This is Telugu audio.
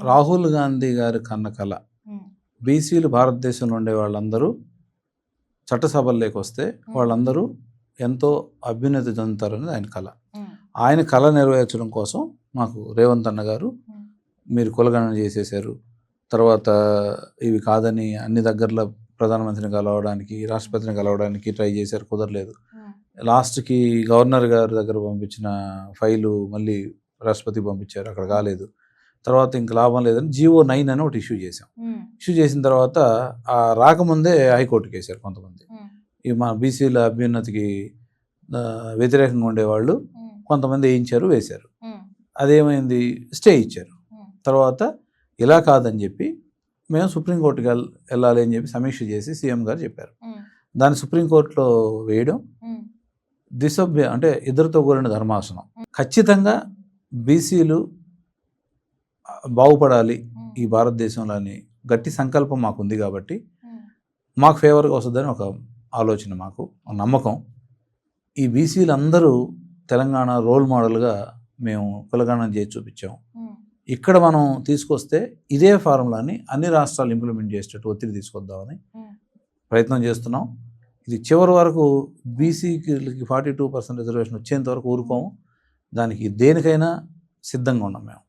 రాహుల్ గాంధీ గారి కన్న కల బీసీలు భారతదేశంలో ఉండే వాళ్ళందరూ చట్టసభల్లోకి వస్తే వాళ్ళందరూ ఎంతో అభ్యున్నతి చెందుతారని ఆయన కళ. ఆయన కళ నెరవేర్చడం కోసం మాకు రేవంత్ అన్న గారు మీరు కులగణన చేసేసారు, తర్వాత ఇవి కాదని అన్ని దగ్గరలో ప్రధానమంత్రిని కలవడానికి రాష్ట్రపతిని కలవడానికి ట్రై చేశారు, కుదరలేదు. లాస్ట్కి గవర్నర్ గారి దగ్గర పంపించిన ఫైలు మళ్ళీ రాష్ట్రపతికి పంపించారు, అక్కడ కాలేదు. తర్వాత ఇంక లాభం లేదని GO 9 అని ఒకటి ఇష్యూ చేశాం. ఇష్యూ చేసిన తర్వాత రాకముందే హైకోర్టుకి వేశారు కొంతమంది. ఈ మా బీసీల అభ్యున్నతికి వ్యతిరేకంగా ఉండేవాళ్ళు కొంతమంది వేశారు. అదేమైంది, స్టే ఇచ్చారు. తర్వాత ఇలా కాదని చెప్పి మేము సుప్రీంకోర్టుకి వెళ్ళాలి అని చెప్పి సమీక్ష చేసి సీఎం గారు చెప్పారు. దాన్ని సుప్రీంకోర్టులో వేయడం దిశభ్య అంటే ఇద్దరితో కూడిన ధర్మాసనం. ఖచ్చితంగా బీసీలు బాగుపడాలి ఈ భారతదేశంలో అని గట్టి సంకల్పం మాకుంది కాబట్టి మాకు ఫేవర్గా వస్తుందని ఒక ఆలోచన, మాకు నమ్మకం. ఈ బీసీలు అందరూ తెలంగాణ రోల్ మోడల్గా మేము కులగణన చేసి చూపించాం. ఇక్కడ మనం తీసుకొస్తే ఇదే ఫార్ములాని అన్ని రాష్ట్రాలు ఇంప్లిమెంట్ చేసేటట్టు ఒత్తిడి తీసుకొద్దామని ప్రయత్నం చేస్తున్నాం. ఇది చివరి వరకు బీసీకి 42% రిజర్వేషన్ వచ్చేంత వరకు ఊరుకోము. దానికి దేనికైనా సిద్ధంగా ఉన్నాం మేము.